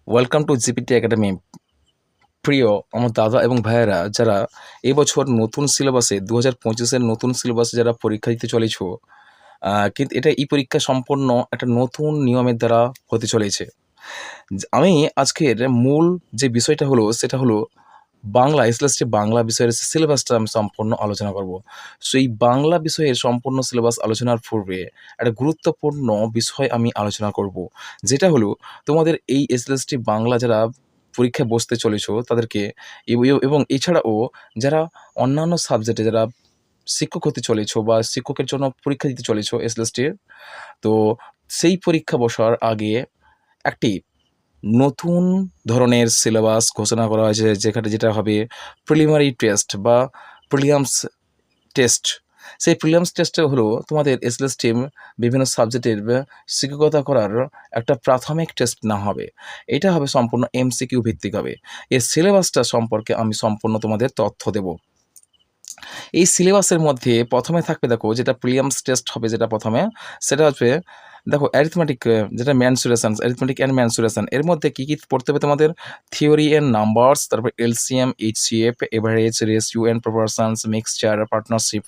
Welcome to GPT academy. প্রিয় আমার দাদা এবং ভাইয়েরা, যারা এবছর নতুন সিলেবাসে 2025-এর নতুন সিলেবাসে যারা পরীক্ষা দিতে চলেছ, কিন্তু এটা এই পরীক্ষা সম্পূর্ণ একটা নতুন নিয়মের দ্বারা হতে চলেছে। আমি আজকের মূল যে বিষয়টা হলো সেটা হলো বাংলা এসএলএসটি বাংলা বিষয়ের সিলেবাসটা আমি সম্পূর্ণ আলোচনা করব। সো এই বাংলা বিষয়ের সম্পূর্ণ সিলেবাস আলোচনার পূর্বে একটা গুরুত্বপূর্ণ বিষয় আমি আলোচনা করব, যেটা হলো তোমাদের এই এসএলএসটি বাংলা যারা পরীক্ষায় বসতে চলেছো তাদেরকে এবং এছাড়াও যারা অন্যান্য সাবজেক্টে যারা শিক্ষক হতে চলেছো বা শিক্ষকের জন্য পরীক্ষা দিতে চলেছো এসএলএসটির, তো সেই পরীক্ষা বসার আগে একটি নতুন ধরনের সিলেবাস ঘোষণা করা হয়েছে, যেটা হবে প্রিলিমিনারি টেস্ট বা প্রিলিয়ামস টেস্ট। সেই প্রিলিয়ামস টেস্টে হলো তোমাদের এসএলএস টিম বিভিন্ন সাবজেক্টের শিক্ষকতা করার একটা প্রাথমিক টেস্ট না হবে, এটা হবে সম্পূর্ণ এমসিকিউ ভিত্তিক হবে। এই সিলেবাসটা সম্পর্কে আমি সম্পূর্ণ তোমাদের তথ্য দেব। এই সিলেবাসের মধ্যে প্রথমে থাকবে, দেখো যেটা প্রিলিয়ামস টেস্ট হবে, যেটা প্রথমে সেটা হচ্ছে দেখো অ্যারিথমেটিক, যেটা ম্যানসুরেশন, অ্যারিথমেটিক অ্যান্ড ম্যানসুরেশন। এর মধ্যে কী কী পড়তে হবে তোমাদের? থিওরি অ্যান্ড নাম্বারস, তারপর LCM, HCF, average, ratio and proportions, mixture, partnership,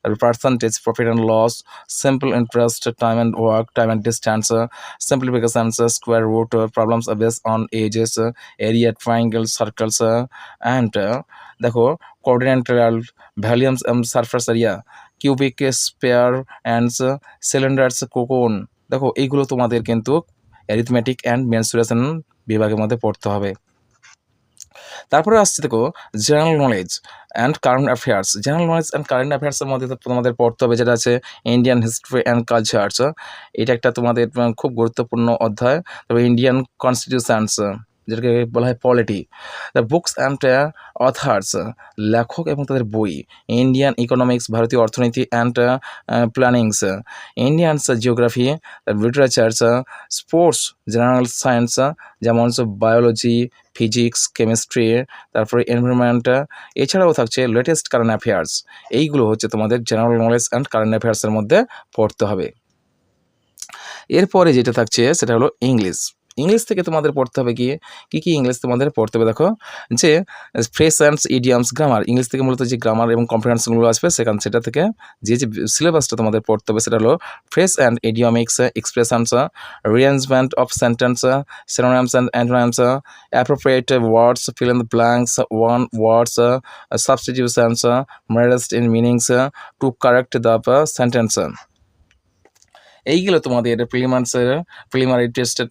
তারপর percentage, profit and loss, simple interest, time and work, time and distance, simplifications, square root, problems based on ages, area, triangle, circles, and দেখো কোঅর্ডিনেটাল volumes, surface area, cubic sphere and cylinders, কোকন। দেখো এইগুলো তোমাদের কিন্তু arithmetic and mensuration বিভাগের মধ্যে পড়তে হবে। তারপরে আসছে দেখো general knowledge and current affairs. General knowledge and current অ্যাফেয়ার্সের মধ্যে তোমাদের পড়তে হবে যেটা আছে ইন্ডিয়ান হিস্ট্রি অ্যান্ড কালচার্স। এটা একটা তোমাদের খুব গুরুত্বপূর্ণ অধ্যায়। তবে ইন্ডিয়ান কনস্টিটিউশনস, যেটাকে বলা হয় polity, the books and authors, লেখক এবং তাদের বই, ইন্ডিয়ান ইকোনমিক্স, ভারতীয় অর্থনীতি and plannings, Indians geography, literatures, sports, general science, যেমন বায়োলজি, ফিজিক্স, কেমিস্ট্রি, তারপরে এনভায়রনমেন্ট। এছাড়াও থাকছে লেটেস্ট কারেন্ট অ্যাফেয়ার্স। এইগুলো হচ্ছে তোমাদের জেনারেল নলেজ অ্যান্ড কারেন্ট অ্যাফেয়ার্সের মধ্যে পড়তে হবে। এরপরে যেটা থাকছে সেটা হলো ইংলিশ। ইংলিশ থেকে তোমাদের পড়তে হবে কী কী ইংলিশ তোমাদের পড়তে হবে? দেখো যে phrase and idioms, grammar. English থেকে মূলত যে গ্রামার এবং কম্প্রিহেনশনগুলো আসবে সেটা থেকে যে সিলেবাসটা তোমাদের পড়তে হবে সেটা হলো phrase and idioms, expressions, rearrangement of sentence, synonyms and antonyms, appropriate words, fill in the blanks, one words, substitutions, ম্যারেস্ট in meanings to correct the sentence. এইগুলো তোমাদের প্রিলিমিনারি টেস্টের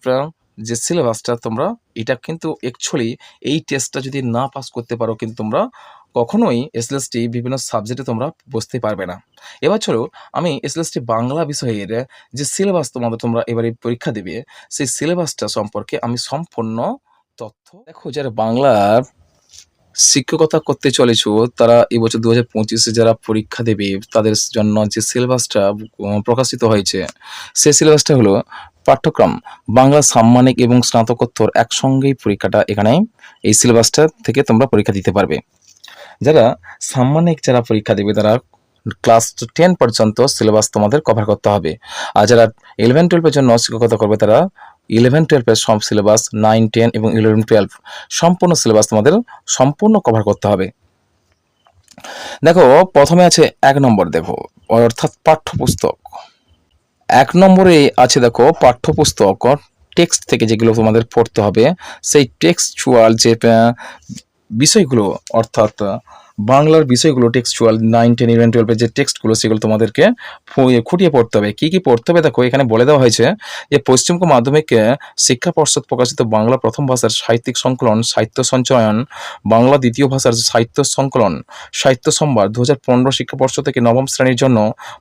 যে সিলেবাসটা, তোমরা এটা কিন্তু অ্যাকচুয়ালি এই টেস্টটা যদি না পাস করতে পারো কিন্তু তোমরা কখনোই এসএলএসটি বিভিন্ন সাবজেক্টে তোমরা বসতে পারবে না। এবার চলো আমি এসএলএসটি বাংলা বিষয়ের যে সিলেবাস তোমরা এবারে পরীক্ষা দেবে সেই সিলেবাসটা সম্পর্কে আমি সম্পূর্ণ তথ্য। দেখো যারা বাংলার শিক্ষকতা করতে চলেছ তারা এবছর 2025-এ যারা পরীক্ষা দেবে তাদের জন্য যে সিলেবাসটা প্রকাশিত হয়েছে সেই সিলেবাসটা হলো পাঠ্যক্রম বাংলা সাম্মানিক এবং স্নাতকোত্তর একসঙ্গেই পরীক্ষাটা এখানে এই সিলেবাসটা থেকে তোমরা পরীক্ষা দিতে পারবে। যারা সাম্মানিক যারা পরীক্ষা দেবে তারা ক্লাস 10 পর্যন্ত সিলেবাস তোমাদের কভার করতে হবে, আর যারা 11-12-এর জন্য শিক্ষকতা করবে তারা 11-12-এর সব সিলেবাস, 9-10 এবং 11-12 সম্পূর্ণ সিলেবাস তোমাদের সম্পূর্ণ কভার করতে হবে। দেখো প্রথমে আছে 1 নম্বর, দেখো অর্থাৎ পাঠ্যপুস্তক। 1 নম্বরে আছে দেখো পাঠ্যপুস্তক, টেক্সট থেকে যেগুলো তোমাদের পড়তে হবে সেই টেক্সচুয়াল যে বিষয়গুলো, অর্থাৎ বাংলার বিষয়গুলো টেক্সচুয়াল 9-10-11-12-এর যে টেক্সটগুলো সেগুলো তোমাদেরকে খুঁটিয়ে পড়তে হবে। কী কী পড়তে হবে দেখো এখানে বলে দেওয়া হয়েছে যে পশ্চিমবঙ্গ মাধ্যমিক শিক্ষা পর্ষদ প্রকাশিত বাংলা প্রথম ভাষার সাহিত্যিক সংকলন, সাহিত্য সঞ্চয়ন, বাংলা দ্বিতীয় ভাষার সাহিত্য সংকলন, সাহিত্য সম্ভার 2015 শিক্ষা পর্ষদ থেকে নবম শ্রেণীর জন্য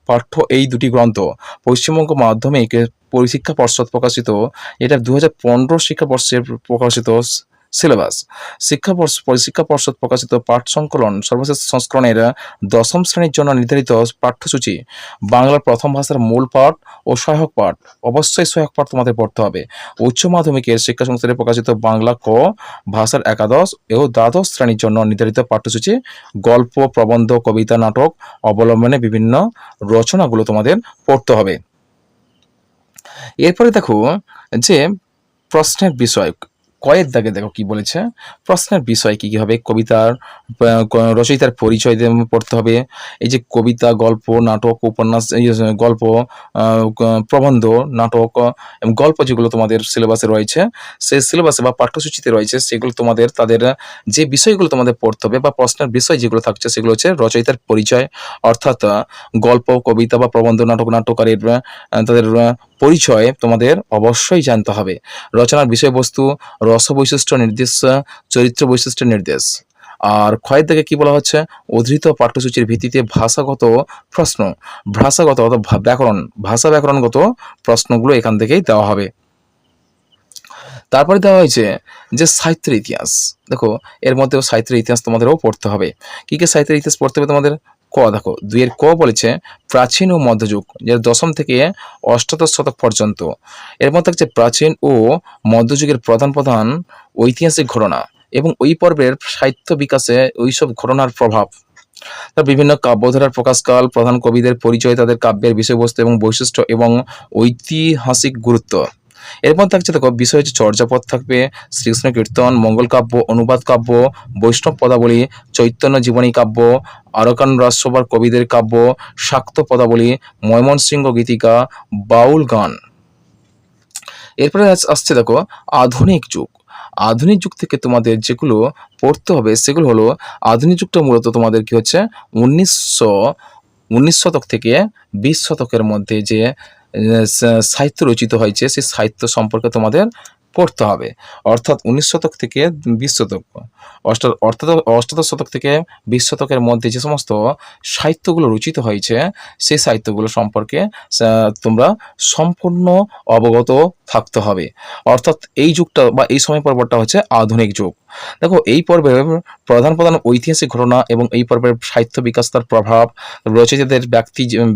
পাঠ্য এই দুটি গ্রন্থ পশ্চিমবঙ্গ মাধ্যমিক শিক্ষা পর্ষদ প্রকাশিত, এটা 2015 শিক্ষাবর্ষের প্রকাশিত সিলেবাস। শিক্ষা পর্ষদ প্রকাশিত পাঠ সংকলন সর্বশেষ সংস্করণের 10ম শ্রেণীর জন্য নির্ধারিত পাঠ্যসূচি, বাংলার প্রথম ভাষার মূল পাঠ ও সহায়ক পাঠ, অবশ্যই সহায়ক পাঠ তোমাদের পড়তে হবে। উচ্চ মাধ্যমিকের শিক্ষা সংস্থায় প্রকাশিত বাংলা ক ভাষার একাদশ ও দ্বাদশ শ্রেণীর জন্য নির্ধারিত পাঠ্যসূচি, গল্প, প্রবন্ধ, কবিতা, নাটক অবলম্বনে বিভিন্ন রচনাগুলো তোমাদের পড়তে হবে। এরপরে দেখো যে প্রশ্নের বিষয়, কয়ের দাগে দেখো কি বলেছে, প্রশ্নের বিষয় কি কি হবে, কবিতার রচয়িতার পরিচয় পড়তে হবে। এই যে কবিতা, গল্প, নাটক, উপন্যাস, এই যে গল্প, প্রবন্ধ, নাটক এবং গল্প যেগুলো তোমাদের সিলেবাসে রয়েছে, সেই সিলেবাসে বা পাঠ্যসূচিতে রয়েছে, সেগুলো তোমাদের তাদের যে বিষয়গুলো তোমাদের পড়তে হবে বা প্রশ্নের বিষয় যেগুলো থাকছে সেগুলো হচ্ছে রচয়িতার পরিচয়, অর্থাৎ গল্প, কবিতা বা প্রবন্ধ, নাটক, নাট্যকারের তাদের পরিচয় তোমাদের অবশ্যই জানতে হবে। রচনার বিষয়বস্তু, রস বৈশিষ্ট্য নির্দেশ, চরিত্র বৈশিষ্ট্য নির্দেশ। আর ক্ষয়ের দিকে কি বলা হচ্ছে, উদ্ধৃত পাঠ্যসূচির ভিত্তিতে ভাষাগত প্রশ্ন, ভাষাগত অথবা ব্যাকরণ, ভাষা ব্যাকরণগত প্রশ্নগুলো এখান থেকেই দেওয়া হবে। তারপরে দেওয়া হয়েছে যে সাহিত্যের ইতিহাস। দেখো এর মধ্যেও সাহিত্যের ইতিহাস তোমাদেরও পড়তে হবে। কি কি সাহিত্যের ইতিহাস পড়তে হবে তোমাদের? দেখো 2 এর ক বলেছে প্রাচীন ও মধ্যযুগ, যেটা 10ম থেকে অষ্টাদশ শতক পর্যন্ত। এর মধ্যে হচ্ছে প্রাচীন ও মধ্যযুগের প্রধান প্রধান ঐতিহাসিক ঘটনা এবং ওই পর্বের সাহিত্য বিকাশে ওইসব ঘটনার প্রভাব। তার বিভিন্ন কাব্যধারার প্রকাশকাল, প্রধান কবিদের পরিচয়, তাদের কাব্যের বিষয়বস্তু এবং বৈশিষ্ট্য এবং ঐতিহাসিক গুরুত্ব। এরপর থাকছে দেখো বিষয় হচ্ছে চর্যাপদ থাকবে, শ্রীকৃষ্ণ কীর্তন, মঙ্গল কাব্য, অনুবাদ কাব্য, বৈষ্ণব পদাবলী, চৈতন্য জীবনী কাব্য, আরকান রাজসভার কবিদের কাব্য, শাক্ত পদাবলী, ময়মনসিংহ গীতিকা, বাউল গান। এরপরে আসছে দেখো আধুনিক যুগ। আধুনিক যুগ থেকে তোমাদের যেগুলো পড়তে হবে সেগুলো হলো, আধুনিক যুগটা মূলত তোমাদের কি হচ্ছে 19 শতক থেকে 20 শতকের মধ্যে যে সাহিত্য রচিত হয়েছে সেই সাহিত্য সম্পর্কে তোমাদের পড়তে হবে। অর্থাৎ 19 শতক থেকে 20 শতক, অর্থাৎ অষ্টাদশ শতক থেকে 20 শতকের মধ্যে যে সমস্ত সাহিত্যগুলো রচিত হয়েছে সেই সাহিত্যগুলো সম্পর্কে তোমরা সম্পূর্ণ অবগত থাকতে হবে। অর্থাৎ এই যুগটা বা এই সময় পর্বটা হচ্ছে আধুনিক যুগ। দেখো এই পর্বে প্রধান প্রধান ঐতিহাসিক ঘটনা এবং এই পর্বের সাহিত্য বিকাশ, তার প্রভাব, রচয়িতাদের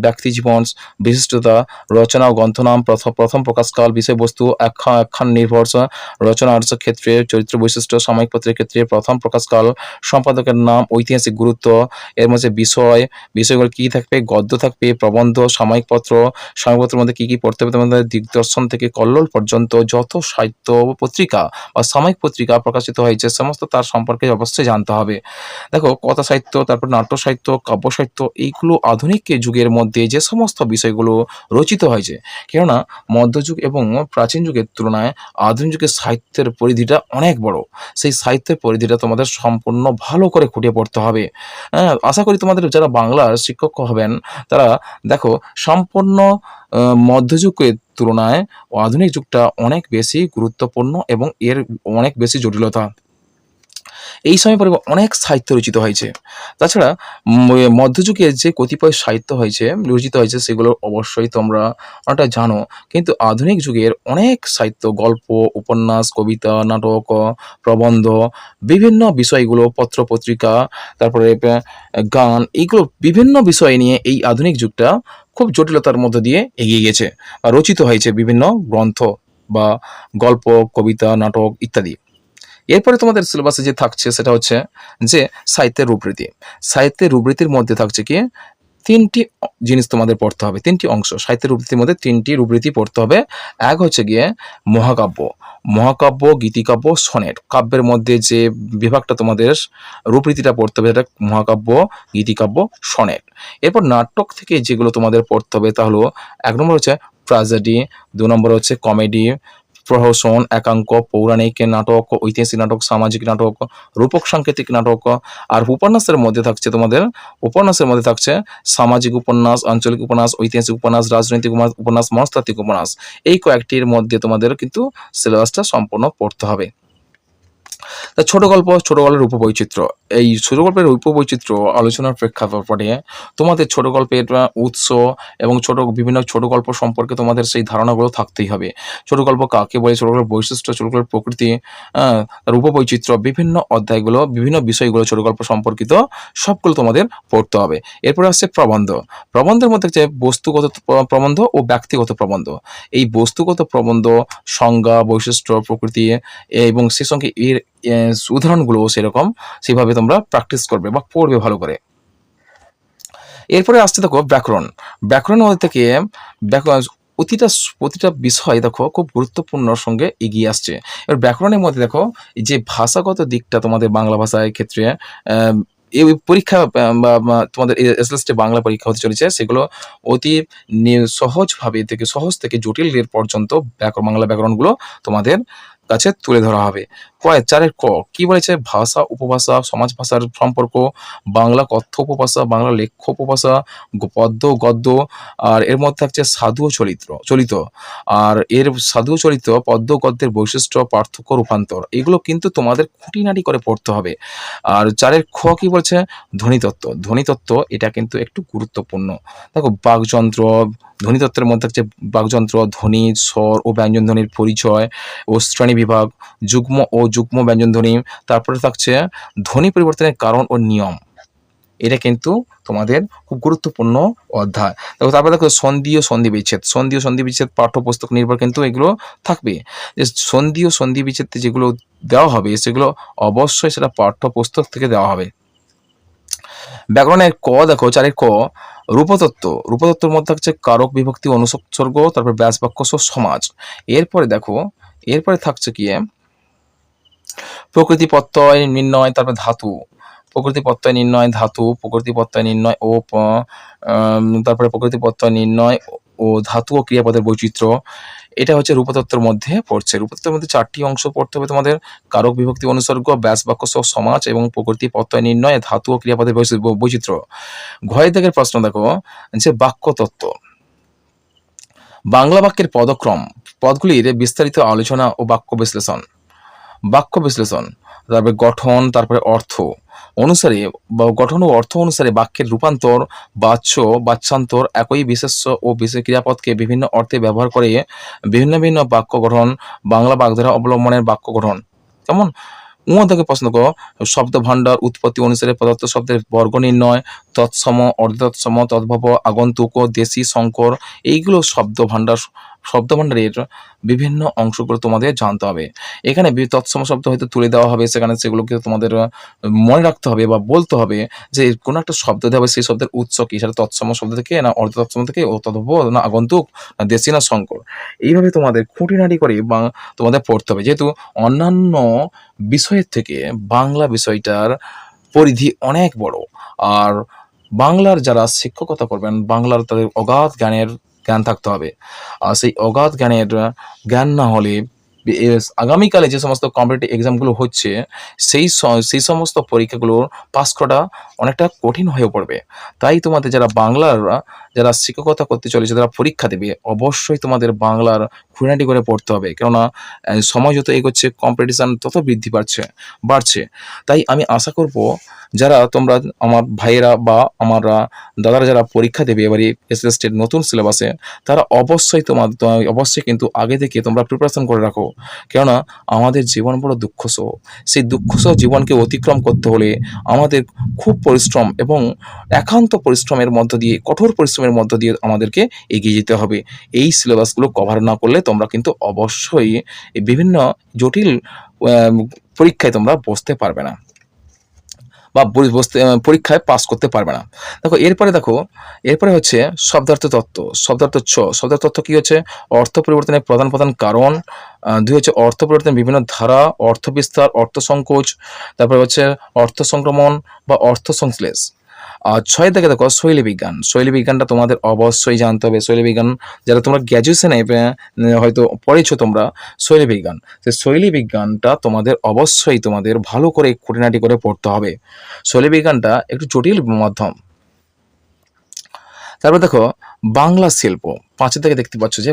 ব্যক্তি জীবন, বিশিষ্টতা, রচনা ও গ্রন্থনাম, প্রথম প্রকাশকাল, বিষয়বস্তু, আখ্যান নির্ভর রচনার ক্ষেত্রে, চরিত্র বৈশিষ্ট্য, সাময়িক পত্রের ক্ষেত্রে প্রথম প্রকাশকাল, সম্পাদকের নাম, ঐতিহাসিক গুরুত্ব। এর মধ্যে বিষয়গুলো কী থাকবে, গদ্য থাকবে, প্রবন্ধ, সাময়িক পত্রের মধ্যে কী কী পড়তে হবে তোমাদের, দিগদর্শন থেকে কল্লোল পর্যন্ত যত সাহিত্য পত্রিকা বা সাময়িক পত্রিকা প্রকাশিত হয়েছে সমস্ত তার সম্পর্কে অবশ্যই জানতে হবে। দেখো কথা সাহিত্য, তারপর নাট্য সাহিত্য, কাব্য সাহিত্য, এইগুলো আধুনিক যুগের মধ্যে যে সমস্ত বিষয়গুলো রচিত হয়েছে, কেননা মধ্যযুগ এবং প্রাচীন যুগের তুলনায় আধুনিক যুগের সাহিত্যের পরিধিটা অনেক বড়। সেই সাহিত্যের পরিধিটা তোমাদের সম্পূর্ণ ভালো করে খুঁটিয়ে পড়তে হবে। আশা করি তোমাদের যারা বাংলার শিক্ষক হবেন তারা দেখো সম্পূর্ণ মধ্যযুগের তুলনায় আধুনিক যুগটা অনেক বেশি গুরুত্বপূর্ণ এবং এর অনেক বেশি জটিলতা। এই সময় পরে অনেক সাহিত্য রচিত হয়েছে। তাছাড়া মধ্যযুগে যে কতিপয় সাহিত্য রচিত হয়েছে সেগুলো অবশ্যই তোমরা অনেকটা জানো, কিন্তু আধুনিক যুগের অনেক সাহিত্য, গল্প, উপন্যাস, কবিতা, নাটক, প্রবন্ধ, বিভিন্ন বিষয়গুলো, পত্র পত্রিকা, তারপরে গান, এইগুলো বিভিন্ন বিষয় নিয়ে এই আধুনিক যুগটা খুব জটিলতার মধ্য দিয়ে এগিয়ে গেছে বা রচিত হয়েছে বিভিন্ন গ্রন্থ বা গল্প, কবিতা, নাটক ইত্যাদি। এরপরে তোমাদের সিলেবাসে যে থাকছে সেটা হচ্ছে যে সাহিত্যের রূপরীতি। সাহিত্যের রূপরীতির মধ্যে থাকছে কি 3টি জিনিস তোমাদের পড়তে হবে, 3টি অংশ। সাহিত্যের রূপরীতির মধ্যে 3টি রূপরীতি পড়তে হবে। এক হচ্ছে গিয়ে মহাকাব্য, মহাকাব্য, গীতিকাব্য, সনেট। কাব্যের মধ্যে যে বিভাগটা তোমাদের রূপরীতিটা পড়তে হবে সেটা মহাকাব্য, গীতিকাব্য, সনেট। এরপর নাটক থেকে যেগুলো তোমাদের পড়তে হবে তা হলো 1 নম্বর হচ্ছে ট্র্যাজেডি, 2 নম্বর হচ্ছে কমেডি, প্রহসন, একাঙ্ক, পৌরাণিক নাটক, ঐতিহাসিক নাটক, সামাজিক নাটক, রূপক সাংকেতিক নাটক। আর উপন্যাসের মধ্যে থাকছে সামাজিক উপন্যাস, আঞ্চলিক উপন্যাস, ঐতিহাসিক উপন্যাস, রাজনৈতিক উপন্যাস, মনস্তাত্ত্বিক উপন্যাস। এই কয়েকটির মধ্যে তোমাদের কিন্তু সিলেবাসটা সম্পূর্ণ পড়তে হবে। ছোট গল্পের উপবৈচিত্র্য। এই ছোট গল্পের উপবৈচিত্র্য আলোচনার প্রেক্ষাপটে তোমাদের ছোট গল্পের উৎস এবং বিভিন্ন ছোট গল্প সম্পর্কে তোমাদের সেই ধারণাগুলো থাকতেই হবে। ছোট গল্প কাকে বলে, ছোট গল্পের বৈশিষ্ট্য, ছোট গল্পের প্রকৃতি, তার উপবৈচিত্র্য, বিভিন্ন অধ্যায়গুলো, বিভিন্ন বিষয়গুলো ছোট গল্প সম্পর্কিত সবগুলো তোমাদের পড়তে হবে। এরপরে আসছে প্রবন্ধ। প্রবন্ধের মধ্যে হচ্ছে বস্তুগত প্রবন্ধ ও ব্যক্তিগত প্রবন্ধ। এই বস্তুগত প্রবন্ধ সংজ্ঞা, বৈশিষ্ট্য, প্রকৃতি এবং সে সঙ্গে এর উদাহরণগুলো সেভাবে তোমরা প্র্যাকটিস করবে বা পড়বে ভালো করে। এরপরে আসতে দেখো ব্যাকরণ। ব্যাকরণের মধ্যে থেকে প্রতিটা বিষয় দেখো খুব গুরুত্বপূর্ণর সঙ্গে এগিয়ে আসছে। এবার ব্যাকরণের মধ্যে দেখো এই যে ভাষাগত দিকটা তোমাদের বাংলা ভাষার ক্ষেত্রে আম এই পরীক্ষা বা তোমাদের এসএসসি বাংলা পরীক্ষা হতে চলেছে, সেগুলো অতি সহজভাবে থেকে সহজ থেকে জটিলের পর্যন্ত বাংলা ব্যাকরণগুলো তোমাদের কাছে তুলে ধরা হবে। ৪ ক কি বলেছে? ভাষা, উপভাষা, সমাজ ভাষার সম্পর্ক, বাংলা কথ্য উপভাষা, বাংলা লেখ্য উপভাষা, পদ্য, গদ্য, আর এর মধ্যে থাকছে সাধু ও চলিত। আর এর সাধু ও চলিত, পদ্য, গদ্যের বৈশিষ্ট্য, পার্থক্য, রূপান্তর, এগুলো কিন্তু তোমাদের খুঁটিনাটি করে পড়তে হবে। আর ৪ খ কি বলছে? ধ্বনিতত্ত্ব। ধ্বনিতত্ত্ব এটা কিন্তু একটু গুরুত্বপূর্ণ। দেখো বাকযন্ত্র, ধ্বনিতত্ত্বের মধ্যে থাকছে বাকযন্ত্র, ধ্বনি, স্বর ও ব্যঞ্জনধ্বনির পরিচয় ও শ্রেণীবিভাগ, যুগ্ম ব্যঞ্জনধ্বনি, তারপরে থাকছে ধ্বনি পরিবর্তনের কারণ ও নিয়ম। এটা কিন্তু তোমাদের খুব গুরুত্বপূর্ণ অধ্যায়। দেখো তারপরে দেখো সন্ধি ও সন্ধি বিচ্ছেদ পাঠ্যপুস্তক নির্ভর কিন্তু এগুলো থাকবে। যে সন্ধি ও সন্ধি বিচ্ছেদ যেগুলো দেওয়া হবে সেগুলো অবশ্যই সেটা পাঠ্যপুস্তক থেকে দেওয়া হবে। ব্যাকরণের ক দেখো ৪ ক রূপতত্ত্ব। রূপতত্ত্বের মধ্যে হচ্ছে কারক, বিভক্তি, অনুসর্গ, তারপর ব্যাস, বাক্য, সমাজ। এরপরে দেখো এরপরে থাকছে কি প্রকৃতি প্রত্যয় নির্ণয়, তারপর ধাতু, প্রকৃতি প্রত্যয় নির্ণয়, ধাতু, প্রকৃতি প্রত্যয় নির্ণয় ও তারপরে প্রকৃতি প্রত্যয় নির্ণয় ও ধাতু ও ক্রিয়াপদের বৈচিত্র্য। এটা হচ্ছে রূপতত্ত্বের মধ্যে পড়ছে। রূপতত্ত্বের মধ্যে ৪টি অংশ পড়তে হবে তোমাদের: কারক, বিভক্তি, অনুসর্গ, ব্যাস, বাক্য, সমাজ এবং প্রকৃতি প্রত্যয় নির্ণয়, ধাতু ও ক্রিয়াপদের বৈচিত্র্য। ঘয়ের দাগের প্রশ্ন দেখো যে বাক্যতত্ত্ব। বাংলা বাক্যের পদক্রম, পদগুলির বিস্তারিত আলোচনা ও বাক্য বিশ্লেষণ, তারপরে গঠন, তারপরে অর্থ অনুসারে বা গঠন ও অর্থ অনুসারে বাক্যের রূপান্তর, বাচ্যান্তর, একই বিশেষ্য ও বিশেষ ক্রিয়াপদকে বিভিন্ন অর্থে ব্যবহার করে ভিন্ন বাক্য গঠন, বাংলা বাগধারা অবলম্বনের বাক্য গঠন। যেমন থেকে প্রশ্ন করো, শব্দ ভাণ্ডার উৎপত্তি অনুসারে পদার্থ শব্দের বর্গ নির্ণয়, তৎসম, অর্ধতৎসম, তদ্ভব, আগন্তুক, দেশি, সংকর, এইগুলো শব্দভাণ্ডারের বিভিন্ন অংশগুলো তোমাদের জানতে হবে। এখানে তৎসম শব্দ হয়তো তুলে দেওয়া হবে, সেখানে সেগুলোকে তোমাদের মনে রাখতে হবে বা বলতে হবে যে কোনো একটা শব্দ দেওয়া হবে, সেই শব্দের উৎস কি, সেটা তৎসম শব্দ থেকে না অর্ধতৎসম থেকে, ও তদ্ভব না আগন্তুক না দেশি না সংকর। এইভাবে তোমাদের খুঁটিনাটি করে বা তোমাদের পড়তে হবে, যেহেতু অন্যান্য বিষয়ের থেকে বাংলা বিষয়টার পরিধি অনেক বড়। আর বাংলার যারা শিক্ষকতা করবেন, বাংলার তাদের অগাধ জ্ঞান থাকতে হবে। আর সেই অগাধ জ্ঞান না হলে আগামীকালে যে সমস্ত কম্পিটিটিভ এক্সামগুলো হচ্ছে সেই সমস্ত পরীক্ষাগুলো পাস করা অনেকটা কঠিন হয়ে পড়বে। তাই তোমাদের যারা শিক্ষকতা করতে চলেছে, যারা পরীক্ষা দেবে, অবশ্যই তোমাদের বাংলার খুঁটিনাটি করে পড়তে হবে। কেননা সময় যত এগোচ্ছে কম্পিটিশান তত বৃদ্ধি বাড়ছে। তাই আমি আশা করব যারা তোমরা আমার ভাইয়েরা বা আমার দাদারা যারা পরীক্ষা দেবে এবারে এসএসসির নতুন সিলেবাসে, তারা অবশ্যই কিন্তু আগে থেকে তোমরা প্রিপারেশন করে রাখো। কেননা আমাদের জীবন বড় দুঃখসহ। সেই দুঃখসহ জীবনকে অতিক্রম করতে হলে আমাদের খুব পরিশ্রম এবং একান্ত পরিশ্রমের মধ্য দিয়ে, কঠোর পরিশ্রমের মধ্য দিয়ে আমাদেরকে এগিয়ে যেতে হবে। এই সিলেবাসগুলো কভার না করলে তোমরা কিন্তু অবশ্যই এই বিভিন্ন জটিল পরীক্ষায় তোমরা বসতে পারবে না বা পরীক্ষায় পাস করতে পারবে না। এরপরে হচ্ছে শব্দার্থ তত্ত্ব। শব্দার্থ তত্ত্ব কি হচ্ছে? অর্থ পরিবর্তনের প্রধান কারণ। ২ হচ্ছে অর্থ পরিবর্তনের বিভিন্ন ধারা, অর্থ বিস্তার, অর্থ সংকোচ, তারপরে হচ্ছে অর্থ সংক্রমণ বা অর্থ সংশ্লেষ। আর ৬ দেখো শৈলী বিজ্ঞানটা তোমাদের অবশ্যই জানতে হবে। শৈলী বিজ্ঞান যারা তোমরা গ্র্যাজুয়েশনে হয়তো পড়েছো তোমরা শৈলী বিজ্ঞান, সেই শৈলী বিজ্ঞানটা তোমাদের ভালো করে খুঁটিনাটি করে পড়তে হবে। শৈলী বিজ্ঞানটা একটু জটিল মাধ্যম। তারপর দেখো বাংলা শিল্প, ৫ থেকে দেখতে পাচ্ছ যে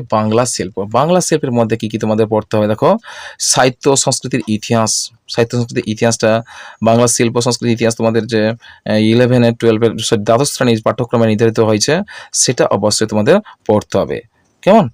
বাংলা শিল্পের মধ্যে কি তোমাদের পড়তে হবে? দেখো সাহিত্য সংস্কৃতির ইতিহাসটা, বাংলা শিল্প সংস্কৃতির ইতিহাস তোমাদের যে 11 12 দ্বাদশ শ্রেণীর পাঠ্যক্রমে নির্ধারিত হয়েছে, সেটা অবশ্যই তোমাদের পড়তে হবে। কেমন?